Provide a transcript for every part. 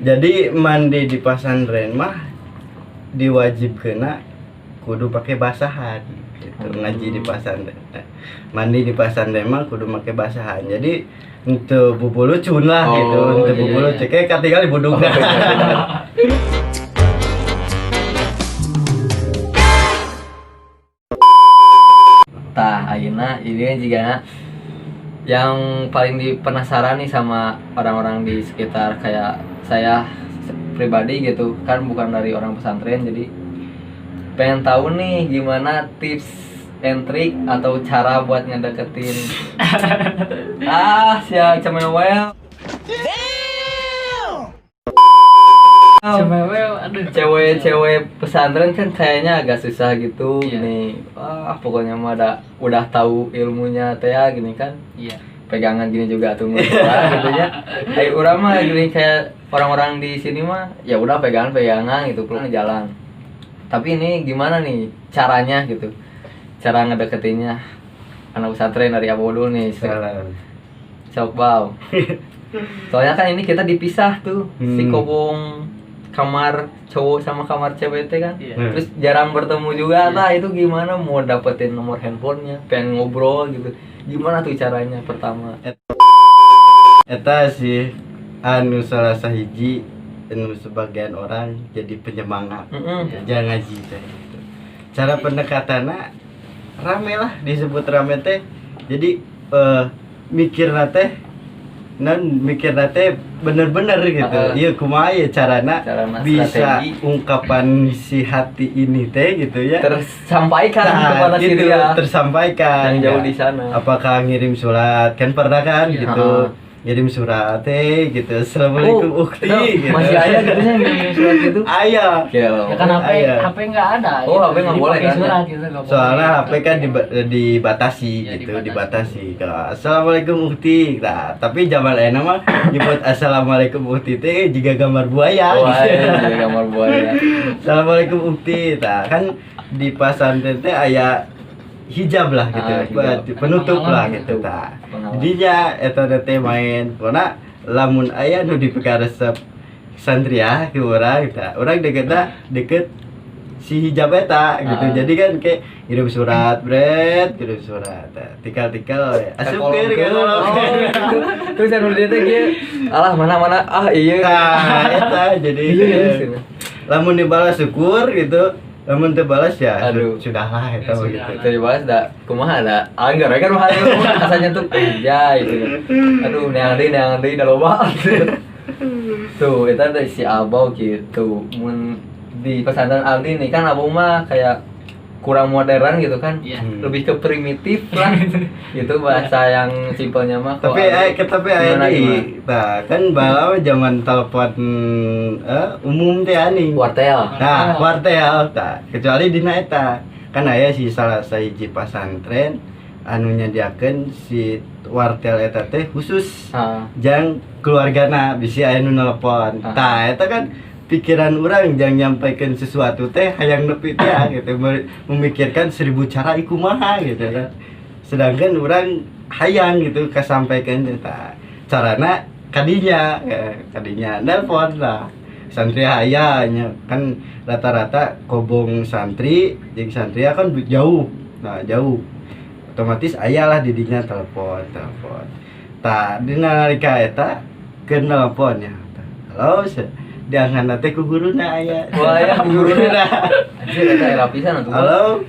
Jadi mandi di pesantren mah diwajibkeuna kudu pakai basahan gitu. Ngaji di pesantren. Mandi di pesantren mah kudu pakai basahan. Jadi untuk bubulu cun lah gitu. Untuk bubulu cek kayak katinggal di budung. Tah ayeuna ini juga yang paling penasaran nih sama orang-orang di sekitar kayak saya pribadi gitu kan, bukan dari orang pesantren, jadi pengen tahu nih gimana tips and trick atau cara buat ngedeketin si cemewel cewek pesantren kan kayaknya agak susah gitu. Gini pokoknya mah udah tahu ilmunya teh ya gini kan. Pegangan gini juga tuh gitu ya. Kayak urang mah gini kayak orang-orang di sini mah ya udah pegangan gitu pulang jalan. Tapi ini gimana nih caranya gitu, cara ngedeketinnya anak pesantren dari Abu dulu nih. Sok bau. Soalnya kan ini kita dipisah tuh, si Kobong kamar cowok sama kamar cewek teh kan. Terus jarang bertemu juga. Nah itu gimana mau dapetin nomor handphonenya, pengen ngobrol gitu, gimana tuh caranya pertama? Eta sih anu salah sahiji anu sebagian orang jadi penyemangat jangan ngaji teh gitu. Cara pendekatannya rame lah, disebut rame teh. Jadi mikirna teh bener-bener gitu. Iya kumaha ya carana bisa strategi. ungkapan si hati ini teh gitu ya. Tersampaikan kepada gitu, si dia. Tersampaikan. Yang jauh di sana. Apakah ngirim surat? Kan pernah kan gitu. Ngirim surat teh gitu. Assalamualaikum ukti gitu. Masih ada gitu sih ngirim surat gitu. Aya. Ya kan HP enggak ada. HP enggak boleh kan. Surat gitu enggak boleh. Soalnya HP kan dibatasi gitu, dibatasi. Assalamualaikum ukti. Nah, tapi zaman enak mah nyebut assalamualaikum ukti teh juga gambar buaya. Juga gambar buaya. Assalamualaikum ukti. Nah, kan di pesantren teh aya hijab lah gitu, penutup lah gitu ta. Jadinya eta teh main, karena lamun aya nu dipegar resep santria ke urang ta. Urang deket si hijab eta gitu. Jadi kan kayak kirim surat, kirim surat. Tikal-tikal asupkeun gitu. Terus anu dia teh kieu, alah mana iya. Nah, eta jadi lamun dibalas syukur gitu. Lamun teu balas ya sudahlah eta begitu. Teu dibalas da kumaha da? Anggar kan mah rasanya tuh anjay gitu. Aduh neang deui da loba. Tuh eta dari si Abau gitu. Mun di pesantren Aldi nih kan Abau mah kayak kurang modern gitu kan. Lebih ke primitif lah. Gitu bahasa yang simpelnya mah. Tapi aya di kan bala zaman telepon umum teh ani. Wartel. Nah, wartel tah. Kecuali dina eta. Kan aya si salah sahiji pesantren anu nyadiakeun si wartel eta teh khusus jang keluargana bisi aya nu nelpon. Tah eta kan pikiran orang yang nyampaikan sesuatu teh hayang nepi teh gitu, memikirkan 1000 cara iku kumaha gitu kan. Sedangkan orang hayang gitu kasampaikan eta. Carana kadinya nelpon lah. Santri aya nya kan rata-rata kobong santri jeung santria kan jauh. Nah, jauh. Otomatis aya lah didinya telepon. Tah dina nalika eta keur nelpon ya. Halo, diangkat teh ku guruna aya. Wah, ya guruna. Anjir eta era pisan atuh. Halo.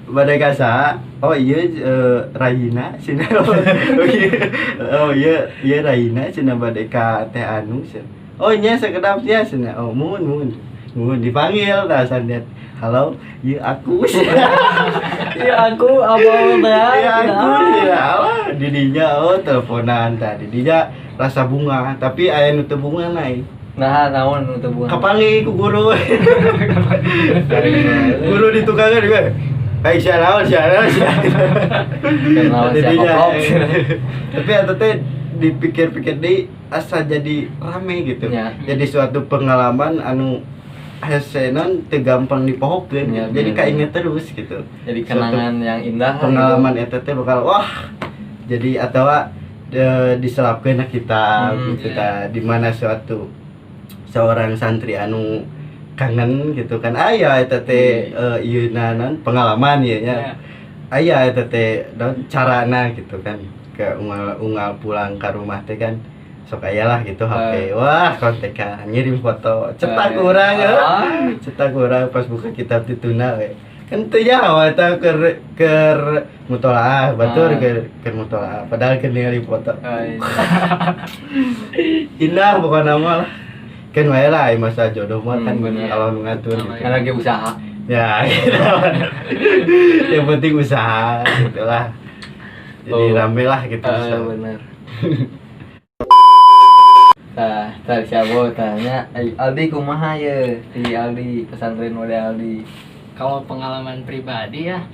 Bade kasa. Oh iya Raina cenah. Oh iya Raina cenah bade ka teh anu cenah. Oh nya sakedap sia cenah. Oh mun dipanggil dah sandet. Halo, ieu aku. Iya aku Abau teh. Iya aku ya. Didinya teleponan tadi. Didinya rasa bunga, tapi aya nu teu bunga naik. Nah, naon nu teu bunga. Kapangi ku guru. Guru di tukangan juga. Kayak siapa. Tapi eta teh dipikir-pikir deui asa jadi rame gitu. Jadi suatu pengalaman anu hasenan teu gampang dipohokeun. Jadi kainget terus gitu. Jadi kenangan yang indah. Pengalaman eta teh bakal wah. Jadi atawa diselapkeun kita gitu ta di mana suatu seorang santri anu kangen gitu kan aya eta teh ieu naon pengalaman ieu nya aya eta teh carana gitu kan ke unggal pulang ke rumah teh kan sok aya lah gitu HP wah kontekan ngirim foto cetak urang cetak urang pas buka kitab dituna we kan teu nyawa eta keur mutolaah batur keur mutolaah padahal keur ningali foto indah pokokna mah kan wae lah masa jodoh mah kan kalau nu ngatur gitu. Kan lagi usaha Ya gitu. Yang penting usaha gitulah jadi rame lah gitu bener. Tadi siapa tanya Aldi kumaha ya di Aldi pesantren model Aldi. Kalau pengalaman pribadi ya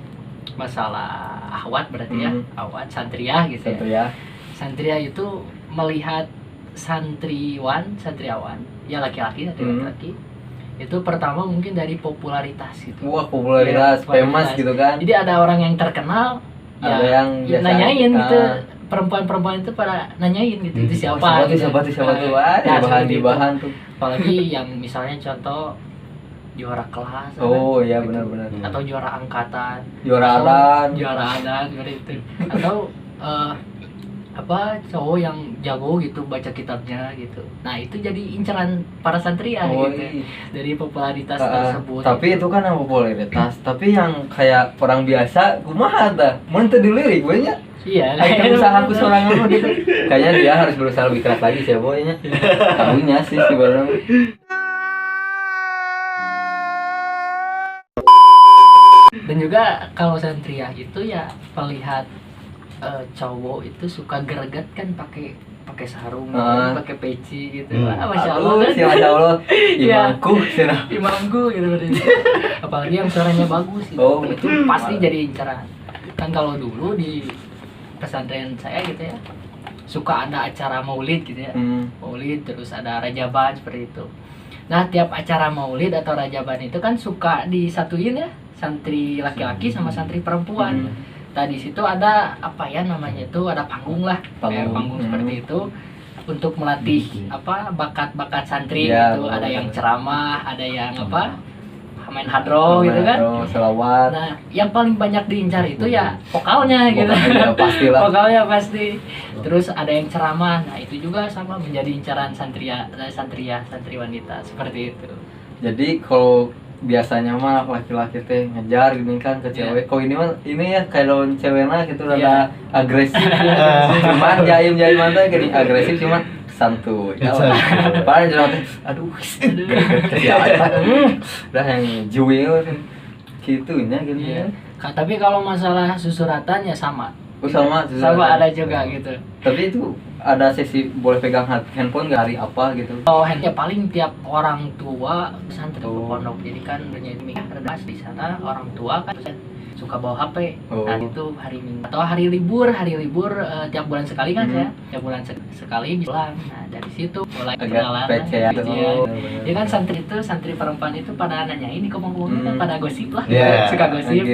masalah ahwat berarti ya ahwat santriah gitu ya. Santriah itu melihat santriawan ya laki-laki itu pertama mungkin dari popularitas gitu. Wah popularitas famous gitu kan. Jadi ada orang yang terkenal ada ya, yang nanyain gitu perempuan-perempuan itu pada nanyain gitu itu siapa tuh bahan tuh apalagi yang misalnya contoh juara kelas iya gitu. Benar atau juara angkatan juara adan seperti itu atau cowok yang jago gitu baca kitabnya gitu nah itu jadi incaran para santri gitu dari popularitas tersebut tapi itu kan yang popularitas tapi yang kayak orang biasa kumaha dah mun teu dilirik we nya iya kayak usaha ku sorangan mah gitu kayaknya dia harus berusaha lebih keras lagi sih boy nya tahunya sih sebenarnya dan juga kalau santriah itu ya melihat cowok itu suka greget kan pakai sarung, pakai peci gitu. Masya Allah. Masya Allah. Imamku gitu berarti. Apalagi yang suaranya bagus gitu. Itu pasti jadi incaran. Kan kalau dulu di pesantren saya gitu ya, suka ada acara maulid gitu ya. Maulid terus ada rajaban seperti itu. Nah, tiap acara maulid atau rajaban itu kan suka disatuin ya, santri laki-laki sama santri perempuan. Di situ ada apa ya namanya itu ada panggung seperti itu untuk melatih bakat-bakat santri gitu ada yang ceramah ada yang main hadroh gitu kan selawat. Nah yang paling banyak diincar itu ya vokalnya gitu vokalnya pasti terus ada yang ceramah nah itu juga sama menjadi incaran santri wanita seperti itu. Jadi kalau biasanya mah laki-laki teh ngejar gini kan ke cewek. Kok ini ya kalau ceweknya gitu rada agresif cuman jaim teh gini agresif cuman santuy. Paling jelas teh aduh udah yang juwil gitunya gitu ya. Tapi kalau masalah susuratan ya sama ada juga gitu. Tapi itu ada sesi boleh pegang handphone nggak hari apa gitu? Handphone paling tiap orang tua santri pondok jadi kan redas di sana orang tua kan suka bawa HP. Nah itu hari Minggu atau hari libur tiap bulan sekali kan saya tiap bulan sekali pulang. Nah dari situ mulai kenalan. Ya kan santri perempuan itu pada nanyain di komong-komongnya kan pada gosip lah. Suka gosip.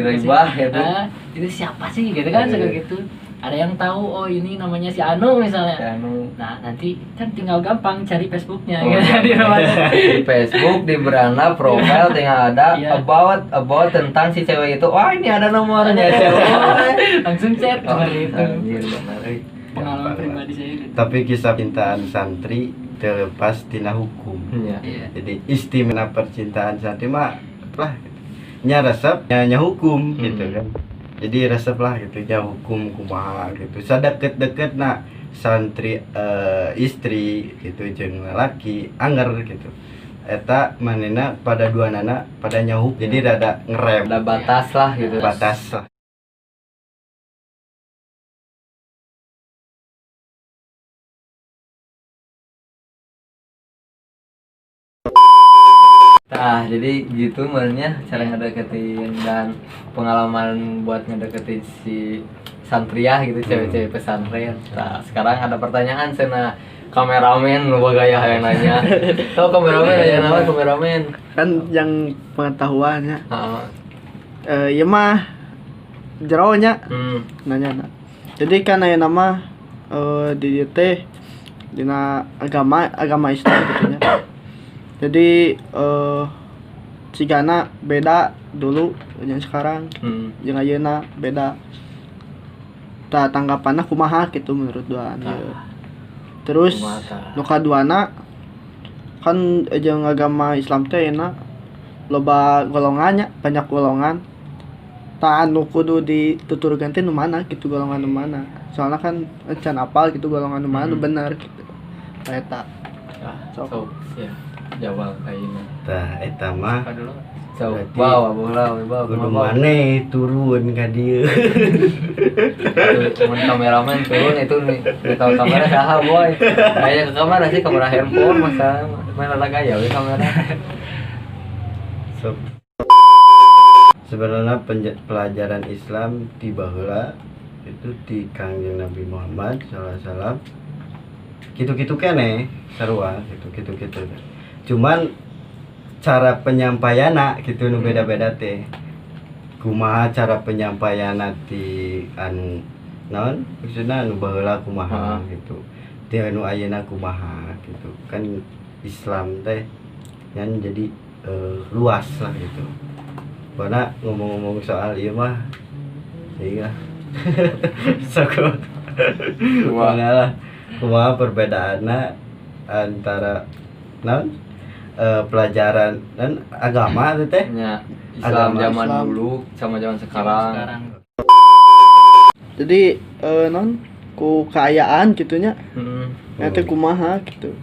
Itu siapa sih gitu kan suka gitu. Ada yang tahu ini namanya si Anu misalnya. Nah nanti kan tinggal gampang cari Facebooknya gitu di rumah. Di Facebook di beranda profile tinggal ada about tentang si cewek itu. Wah ini ada nomornya langsung chat seperti itu. Pengalaman pribadi saya itu. Tapi kisah cintaan santri terlepas tina hukum. Jadi istimewa percintaan santri mah lah nya resep nya hukum gitu kan. Jadi resep lah gitu nya hukum kumaha gitu. Sadeket-deket nak santri istri gitu jeung laki anger gitu. Eta manena pada dua nana pada nyahuk jadi rada ngerem. Ada batas lah gitu. Batas lah. Nah, jadi gitu sebenarnya cara ngedeketin dan pengalaman buat ngedeketin si santriah gitu cewek-cewek pesantren. Nah, sekarang ada pertanyaan sana kameramen lu gaya yang nanya. Tahu kameramen yang nama kameramen? Kan yang pengetahuannya. Iya mah jeronya. Nanya. Jadi kan aya nama di teh dina agama Islam gitu nya. Jadi cigana beda dulu yang sekarang jeung ayeuna beda. Tanggapanna kumaha gitu menurut Duan ya. Terus nu kaduana kan jeung agama Islam teh euna loba golongannya, banyak golongan. Anu kudu dituturkeun teh nu mana gitu, golongan nu mana. Soalnya kan can apal gitu golongan nu mana nu bener gitu. Eta. So, ya. Jawab ayeuna. Tah eta mah So, bawa kudu maneh turun ka dieu. Mun kameramen turun itu nih di kamera saha boy. Aya ke kamera sih kamera handphone masa main lah gaya we kamera. So, sebenarnya pelajaran Islam ti baheula itu ti Kangjeng Nabi Muhammad sallallahu alaihi wasallam. Kitu-kitu keneh sarua gitu. Cuman cara penyampaianna gitu nu beda-beda teh. Kumaha cara penyampaianna ti anu naon maksudna anu baheula kumaha gitu. Ti anu ayeuna kumaha gitu. Kan Islam teh yang jadi luas lah gitu. Karena ngomong-ngomong soal ieu mah iya. Sakot. Kumaha perbedaanna antara naon pelajaran dan agama itu teh ya, Islam zaman dulu sama zaman sekarang. Jadi non ku kaayaan gitunya nanti kumaha gitu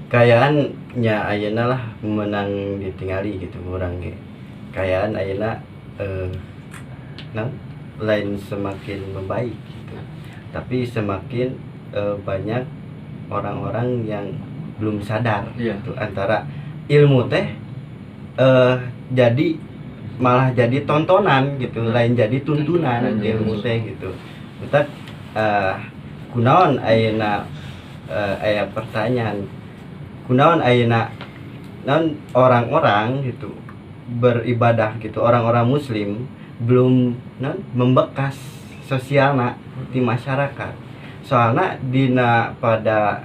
kayaannya ayeuna lah menang ditinggali gitu orang ge kayaan ayeuna lain semakin membaik gitu tapi semakin banyak orang-orang yang belum sadar gitu antara ilmu teh jadi malah jadi tontonan gitu lain jadi tuntunan ilmu teh gitu kita kunaon ayeuna aya pertanyaan kunaon ayeuna non orang-orang gitu beribadah gitu orang-orang muslim belum non membekas sosialna di masyarakat soalnya dina pada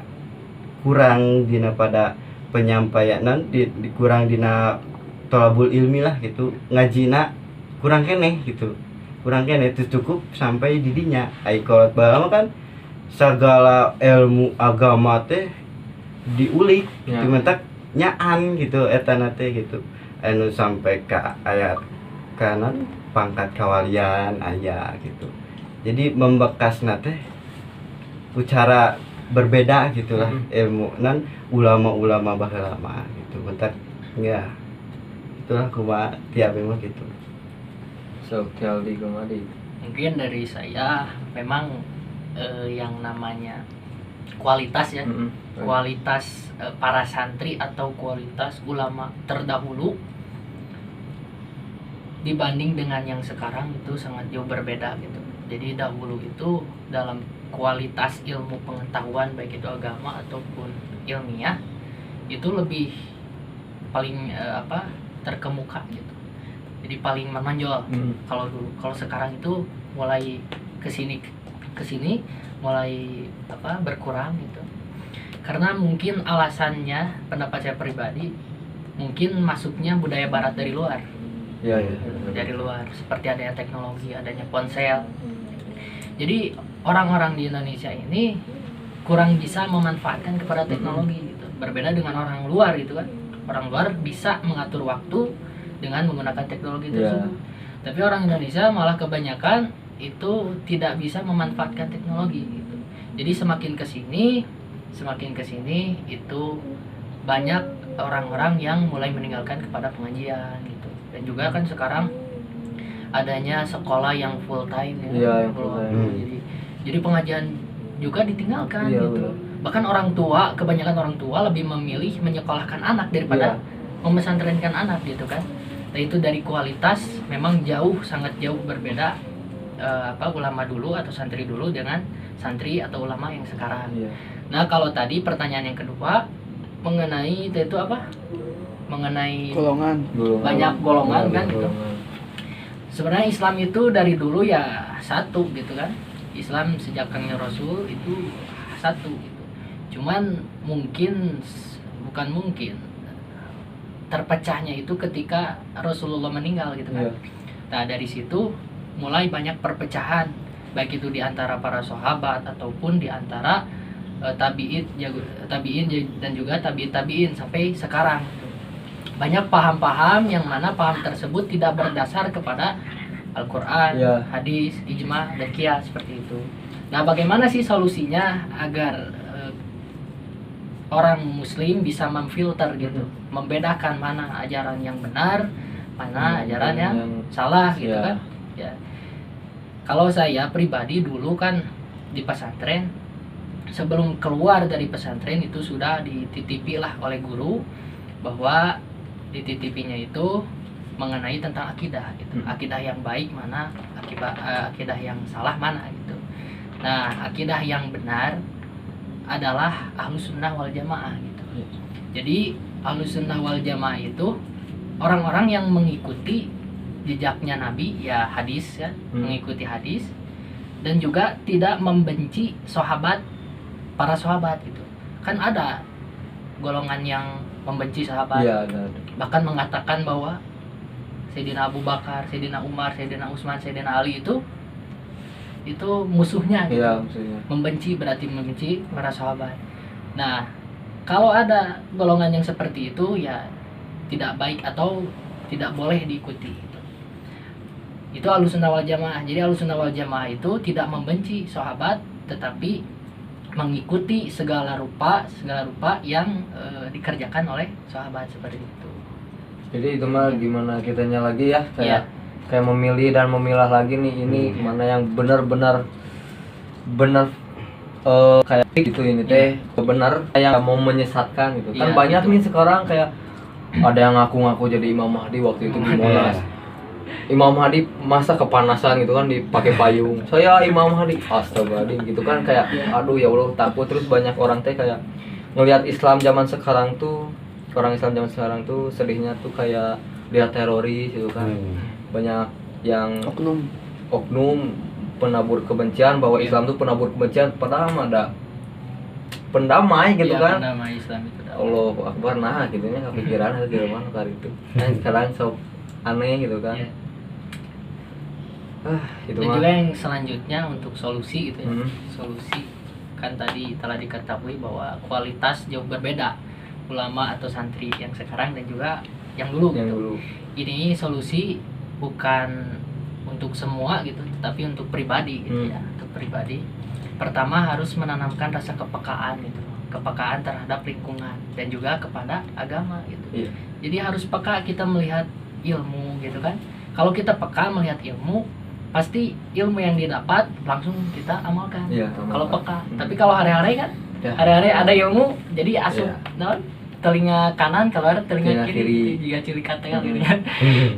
kurang dina pada penyampaian di kurang dina tolabul ilmi lah gitu ngajina kurang keneh gitu kurang keneh itu cukup sampai didinya ai kolot bae kan segala ilmu agama teh diulik gitu mentak nyaan gitu eta teh gitu anu sampai ka ayat kanan pangkat kawalian aya gitu jadi membekas teh cara berbeda gitulah ilmu nan ulama-ulama baheula lama gitu bentar ya itulah kumaha tiap memang gitu so tell di kumadi mungkin dari saya memang yang namanya kualitas ya kualitas para santri atau kualitas ulama terdahulu dibanding dengan yang sekarang itu sangat jauh berbeda gitu jadi dahulu itu dalam kualitas ilmu pengetahuan baik itu agama ataupun ilmiah itu lebih paling terkemuka gitu jadi paling menonjol kalau dulu kalau sekarang itu mulai kesini mulai berkurang gitu karena mungkin alasannya pendapat saya pribadi mungkin masuknya budaya barat dari luar dari luar seperti adanya teknologi adanya ponsel jadi orang-orang di Indonesia ini kurang bisa memanfaatkan kepada teknologi gitu. Berbeda dengan orang luar gitu kan. Orang luar bisa mengatur waktu dengan menggunakan teknologi tersebut. Tapi orang Indonesia malah kebanyakan itu tidak bisa memanfaatkan teknologi gitu. Jadi semakin kesini itu banyak orang-orang yang mulai meninggalkan kepada pengajian gitu. Dan juga kan sekarang adanya sekolah yang full time jadi pengajian juga ditinggalkan gitu bahkan kebanyakan orang tua lebih memilih menyekolahkan anak daripada memesantrenkan anak gitu kan nah itu dari kualitas memang sangat jauh berbeda ulama dulu atau santri dulu dengan santri atau ulama yang sekarang nah kalau tadi pertanyaan yang kedua mengenai itu apa mengenai golongan banyak golongan kan gitu sebenarnya Islam itu dari dulu ya satu gitu kan Islam sejak Kangjeng Rasul itu satu gitu cuman mungkin bukan mungkin, terpecahnya itu ketika Rasulullah meninggal gitu kan. Nah dari situ mulai banyak perpecahan, baik itu di antara para sahabat ataupun di antara tabiin dan juga tabiin sampai sekarang. Banyak paham-paham yang mana paham tersebut tidak berdasar kepada Al-Quran, hadis, ijma, dan qiyas seperti itu. Nah bagaimana sih solusinya agar orang muslim bisa memfilter gitu, membedakan mana ajaran yang benar, mana ajaran yang salah gitu kan. Ya. Kalau saya pribadi dulu kan di pesantren, sebelum keluar dari pesantren itu sudah dititipi lah oleh guru bahwa dititipinya itu mengenai tentang akidah gitu. Akidah yang baik mana, akidah yang salah mana gitu. Nah, akidah yang benar adalah Ahlus Sunnah wal Jamaah gitu. Jadi Ahlus Sunnah wal Jamaah itu orang-orang yang mengikuti jejaknya Nabi, ya hadis ya, mengikuti hadis, dan juga tidak membenci para sahabat gitu. Kan ada golongan yang membenci sahabat, bahkan mengatakan bahwa Sayyidina Abu Bakar, Sayyidina Umar, Sayyidina Utsman, Sayyidina Ali itu musuhnya gitu. Membenci berarti membenci para sahabat. Nah, kalau ada golongan yang seperti itu ya tidak baik atau tidak boleh diikuti. Itu Ahlussunnah wal Jamaah. Jadi Ahlussunnah wal Jamaah itu tidak membenci sahabat, tetapi mengikuti segala rupa yang dikerjakan oleh sahabat seperti itu. Jadi itu mah gimana kitanya lagi ya, kayak memilih dan memilah lagi nih, ini mana yang benar kayak gitu ini teh benar kayak mau menyesatkan gitu. Kan banyak nih sekarang kayak ada yang ngaku-ngaku jadi Imam Mahdi waktu itu di Monas. Imam Mahdi masa kepanasan gitu kan dipakai payung. Saya Imam Mahdi, astagfirullahaladzim gitu kan, kayak aduh ya Allah takut. Terus banyak orang teh kayak ngelihat Islam zaman sekarang tuh, orang Islam zaman sekarang tuh sedihnya tuh kayak lihat teroris gitu kan. Banyak yang oknum penabur kebencian bahwa Islam tuh penabur kebencian, padahal ada pendamai gitu kan. Pendamai Islam itu. Allah Akbar, nah gitu nya kepikiran hal gitu mana kali itu. Nah sekarang sok aneh gitu kan. Itu dan juga yang selanjutnya untuk solusi gitu ya. Solusi kan tadi telah diketahui bahwa kualitas jauh berbeda ulama atau santri yang sekarang dan juga yang dulu gitu. Ini solusi bukan untuk semua gitu, tetapi untuk pribadi gitu ya. Untuk pribadi, pertama harus menanamkan rasa kepekaan gitu, kepekaan terhadap lingkungan dan juga kepada agama gitu. Jadi harus peka kita melihat ilmu gitu kan. Kalau kita peka melihat ilmu, pasti ilmu yang didapat langsung kita amalkan. Kalau peka. Tapi kalau hari-hari kan, hari-hari ada ilmu jadi asup telinga kanan, keluar telinga kiri. Jika ciri kata gitu kan.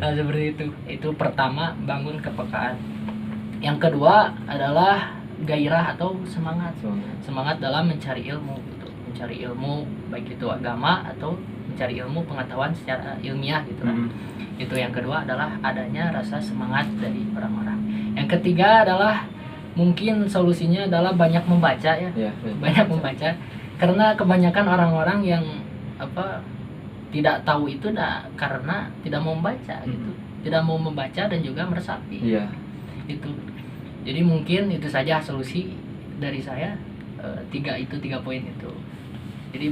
Nah, seperti itu. Itu pertama, bangun kepekaan. Yang kedua adalah gairah atau semangat. Semangat dalam mencari ilmu gitu. Mencari ilmu baik itu agama atau mencari ilmu pengetahuan secara ilmiah gitu kan. Itu yang kedua adalah adanya rasa semangat dari orang-orang. Yang ketiga adalah mungkin solusinya adalah banyak membaca ya. Banyak membaca, karena kebanyakan orang-orang yang tidak tahu itu karena tidak mau membaca gitu. Tidak mau membaca dan juga meresapi. Itu. Jadi mungkin itu saja solusi dari saya, tiga poin itu. Jadi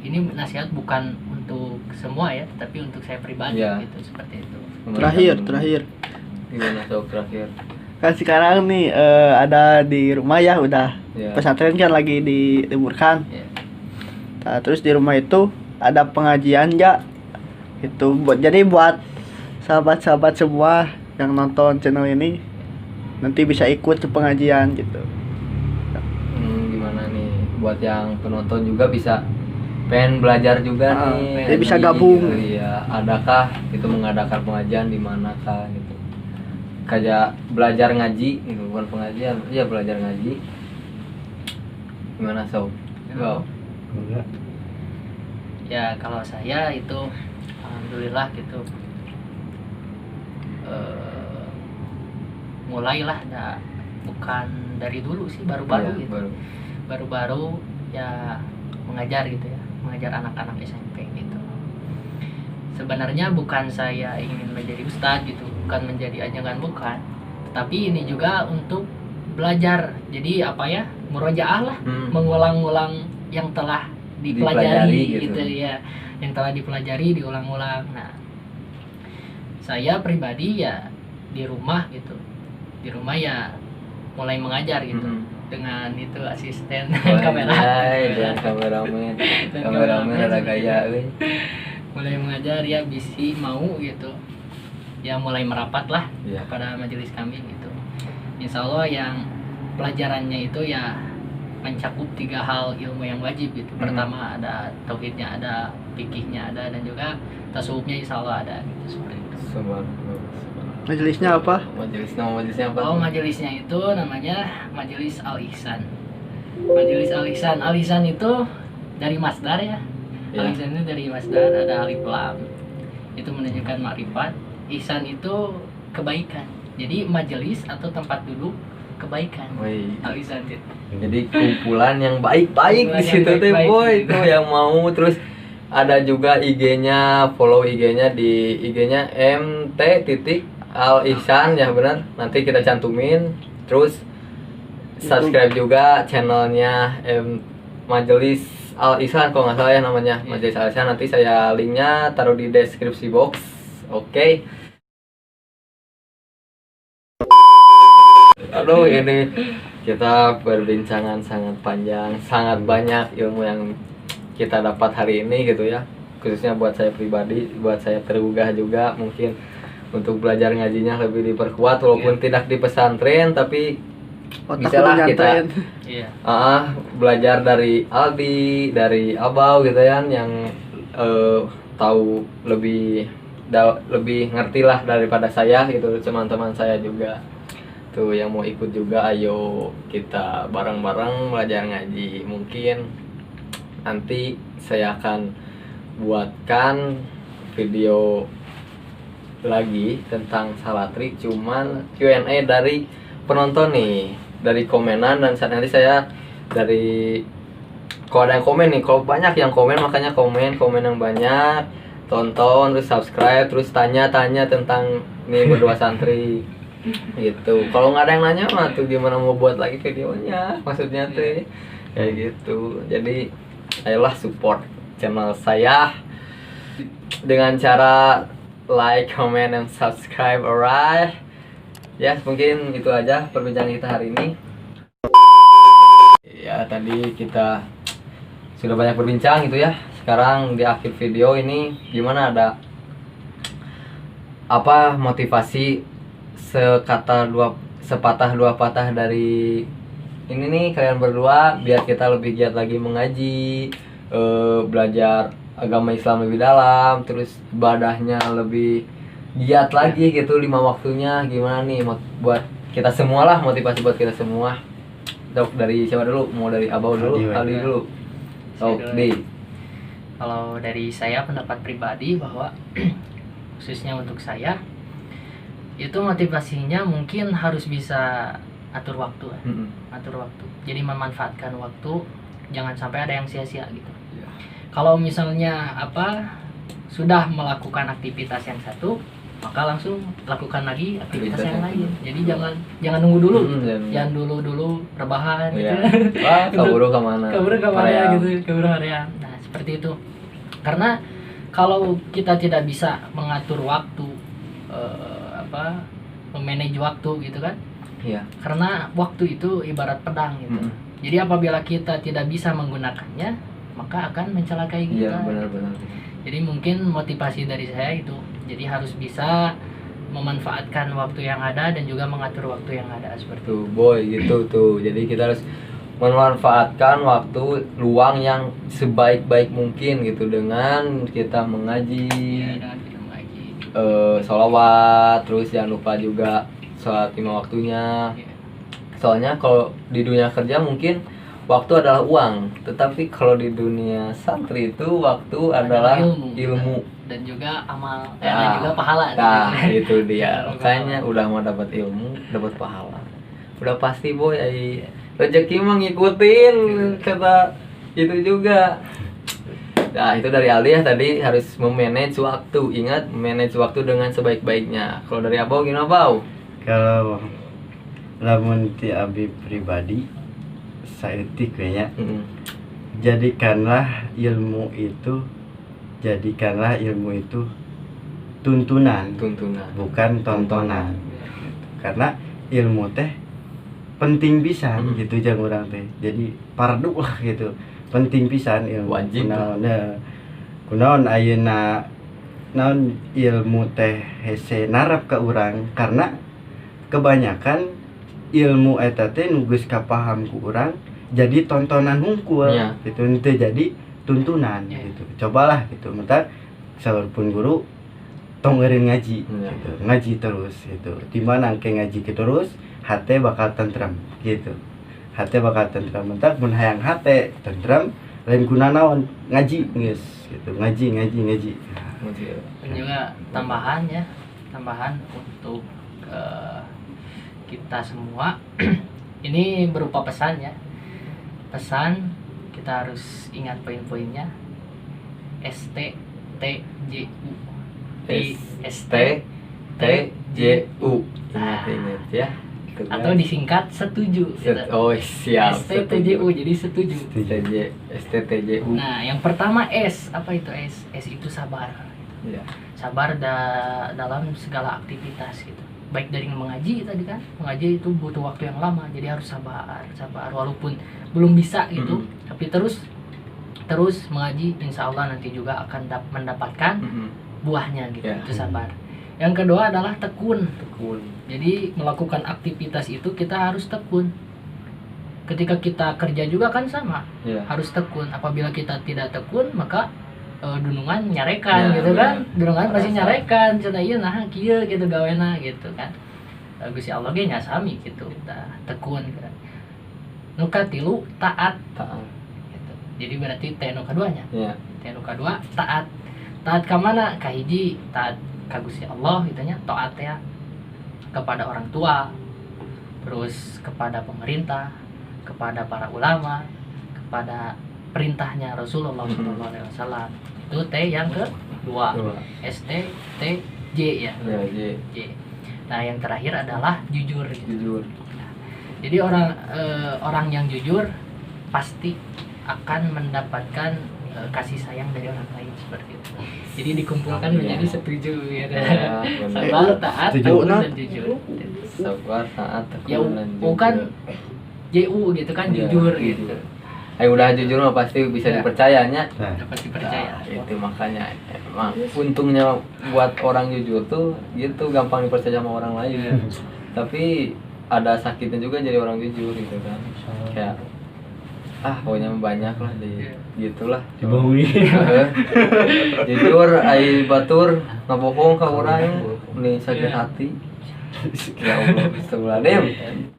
ini nasihat bukan untuk semua ya, tapi untuk saya pribadi gitu, seperti itu. Terakhir. Gimana sok terakhir? Kan sekarang nih ada di rumah ya udah. Pesantren kan lagi diliburkan. Nah, terus di rumah itu ada pengajian ya. Itu jadi buat sahabat-sahabat semua yang nonton channel ini nanti bisa ikut ke pengajian gitu. Gimana nih buat yang penonton juga bisa pengen belajar juga nih, bisa gabung gitu, adakah itu mengadakan pengajian di manakah gitu, kayak belajar ngaji gitu, bukan pengajian, belajar ngaji gimana sob? Ya kalau saya itu alhamdulillah gitu, mulailah bukan dari dulu sih, baru-baru gitu. Baru-baru ya mengajar gitu ya, mengajar anak-anak SMP gitu. Sebenarnya bukan saya ingin menjadi ustadz gitu, bukan menjadi ajangan, bukan, tapi ini juga untuk belajar. Jadi apa ya, murojaah lah, mengulang-ulang yang telah dipelajari gitu ya, yang telah dipelajari diulang-ulang. Nah, saya pribadi ya di rumah gitu, di rumah ya mulai mengajar gitu dengan itu asisten dengan kameramen ada gaya mulai mengajar ya, bisi mau gitu ya, mulai merapat lah pada majelis kami gitu. Insya Allah yang pelajarannya itu ya mencakup 3 hal ilmu yang wajib gitu. Pertama ada tauhidnya, ada fikihnya ada, dan juga tasawufnya insya Allah ada gitu, seperti itu. Majelisnya apa? Majelisnya apa? Oh, majelisnya itu namanya Majelis Al-Ihsan. Majelis Al-Ihsan. Al-Ihsan itu dari masdar ya. Al-Ihsan itu dari masdar, ada alif lam. Itu menunjukkan makrifat. Ihsan itu kebaikan. Jadi majelis atau tempat duduk kebaikan. Al-Ihsan itu. Jadi kumpulan yang baik-baik di situ teh boy, itu yang mau. Terus ada juga IG-nya, follow IG-nya di IG-nya mt.al-ihsan ya, benar. Nanti kita cantumin. Terus subscribe juga channelnya Majelis Al-Ihsan kalau nggak salah ya namanya, Majelis Al-Ihsan. Nanti saya linknya taruh di deskripsi box. Oke. Aduh, ini kita perbincangan sangat panjang, sangat banyak ilmu yang kita dapat hari ini gitu ya, khususnya buat saya pribadi, buat saya tergugah juga mungkin untuk belajar ngajinya lebih diperkuat walaupun tidak di pesantren, tapi misalnya kita belajar dari Aldi, dari Abau gitu kan, yang tahu lebih ngerti lah daripada saya gitu. Teman-teman saya juga tuh yang mau ikut juga, ayo kita bareng-bareng belajar ngaji. Mungkin nanti saya akan buatkan video lagi tentang salatri, cuman Q&A dari penonton nih, dari komenan. Dan nanti saya dari, kalau ada yang komen nih, kalau banyak yang komen makanya komen yang banyak, tonton terus subscribe terus tanya-tanya tentang nih berdua santri gitu. Kalau nggak ada yang nanya mah tuh gimana mau buat lagi videonya, maksudnya tuh kayak gitu. Jadi ayolah support channel saya dengan cara like, comment, and subscribe. Alright ya, mungkin itu aja perbincangan kita hari ini ya. Tadi kita sudah banyak berbincang gitu ya. Sekarang di akhir video ini gimana, ada apa motivasi sepatah dua patah dari ini nih kalian berdua, biar kita lebih giat lagi mengaji, belajar agama Islam lebih dalam, terus ibadahnya lebih giat lagi gitu, 5 waktunya. Gimana nih buat kita semua lah, motivasi buat kita semua. Dok, dari siapa dulu? Mau dari Abau dulu? Aldi dulu. Kalau dari saya, pendapat pribadi bahwa khususnya untuk saya itu motivasinya mungkin harus bisa atur waktu, atur waktu. Jadi memanfaatkan waktu, jangan sampai ada yang sia-sia gitu. Kalau misalnya sudah melakukan aktivitas yang satu, maka langsung lakukan lagi aktivitas yang lain. Jadi jangan nunggu dulu, jangan dulu rebahan gitu. Wah, kaburu kemana gitu, kaburu area. Nah, seperti itu. Karena kalau kita tidak bisa mengatur waktu, memanage waktu gitu kan, karena waktu itu ibarat pedang gitu. Jadi apabila kita tidak bisa menggunakannya, maka akan mencelakai kita. Benar-benar. Jadi mungkin motivasi dari saya itu, jadi harus bisa memanfaatkan waktu yang ada dan juga mengatur waktu yang ada, seperti itu boy gitu tuh. Jadi kita harus memanfaatkan waktu luang yang sebaik-baik mungkin gitu, dengan kita mengaji, sholawat, terus jangan lupa juga sholat 5 waktunya. Soalnya kalau di dunia kerja mungkin waktu adalah uang, tetapi kalau di dunia santri itu waktu adalah ilmu dan juga amal, dan juga pahala. Nah, itu dia. Makanya udah mau dapat ilmu, dapat pahala. Udah pasti boy, rezeki mah ngikutin kata itu juga. Nah, itu dari Aldi ya, tadi harus memanage waktu. Ingat, manage waktu dengan sebaik-baiknya. Kalau dari Abau gimana, Bau? Kalau lamun ti abi pribadi saeutik we nya. Jadikanlah ilmu itu tuntunan, bukan tontonan. Karena ilmu teh penting pisan gitu jeung urang teh. Jadi fardu lah gitu. Penting pisan ilmu. Wajib. Kunaon ayeuna naon ilmu teh hese narap ka urang karena kebanyakan ilmu eta teh nu geus kapaham ku urang jadi tontonan hungkul gitu, teu jadi tuntunan gitu. Cobalah gitu, mentar saurpun guru tong eureun ngaji gitu. Ngaji terus gitu. Dimana engke ngaji terus hate bakal tentrem gitu. Hate bakal tentrem, mentar mun hayang hate tentrem lain guna naon ngaji geus gitu. Ngaji. Dan juga tambahan untuk kita semua ini berupa pesan ya. Pesan kita harus ingat poin-poinnya. STTJU. STTJU. Ingat ya. Atau disingkat setuju. Oh, siap. STTJU jadi setuju. STTJU. Nah, yang pertama S, apa itu S? S itu sabar. Ya. Sabar dalam segala aktivitas gitu. Baik dari mengaji tadi kan, mengaji itu butuh waktu yang lama, jadi harus sabar walaupun belum bisa gitu, tapi terus mengaji, insya Allah nanti juga akan mendapatkan buahnya gitu. Itu sabar. Yang kedua adalah tekun. Jadi melakukan aktivitas itu kita harus tekun. Ketika kita kerja juga kan sama, harus tekun. Apabila kita tidak tekun maka dunungan nyarekan gitu kan, dunungan pasti nyarekan, cenah ieu nah kieu gitu gawena gitu kan. Gusti Allah ge nya sami gitu, tekun kan. Nu katilu taat. Gitu. Jadi berarti teh nu kaduanya. Teh nu kadua taat. Taat ka mana? Ka hiji taat ka Gusti Allah gitu nya, taat ya kepada orang tua, terus kepada pemerintah, kepada para ulama, kepada perintahnya Rasulullah SAW. Itu T yang kedua. STTJ ya. J. Nah, yang terakhir adalah jujur. Nah, jadi orang yang jujur pasti akan mendapatkan kasih sayang dari orang lain seperti itu. Jadi dikumpulkan menjadi setuju ya. Sabar, taat, tekun dan jujur. Sabar, taat, tekun Ya dan jujur. bukan JU gitu kan, jujur gitu. Udah jujur mah pasti bisa dipercayanya. Dapat dipercaya. Itu makanya emang untungnya buat orang jujur tuh gitu, gampang dipercaya sama orang lain. Tapi ada sakitnya juga jadi orang jujur gitu kan. Kayak pokoknya banyak lah gitulah. Dibohongi. Jujur ai batur ngabohong ka urang mending sakit hati. Ya Allah, astagfirullahaladzim.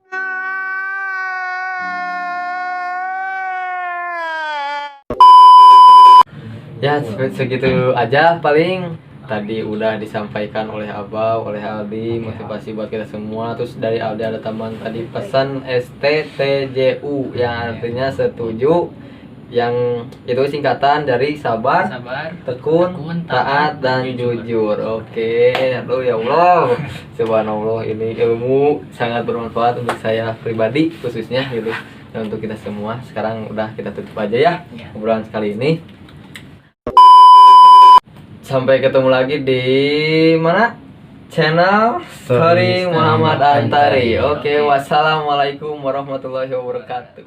Ya segitu aja paling tadi udah disampaikan oleh Abau, oleh Aldi, motivasi buat kita semua. Terus dari Aldi ada tambahan tadi pesan STTJU yang artinya setuju, yang itu singkatan dari sabar, tekun, taat dan jujur. Oke, aduh ya Allah, subhanallah, ini ilmu sangat bermanfaat untuk saya pribadi khususnya gitu, dan untuk kita semua. Sekarang udah kita tutup aja ya obrolan sekali ini. Sampai ketemu lagi di mana? Channel Story Muhammad Antari. Oke, wassalamualaikum warahmatullahi wabarakatuh.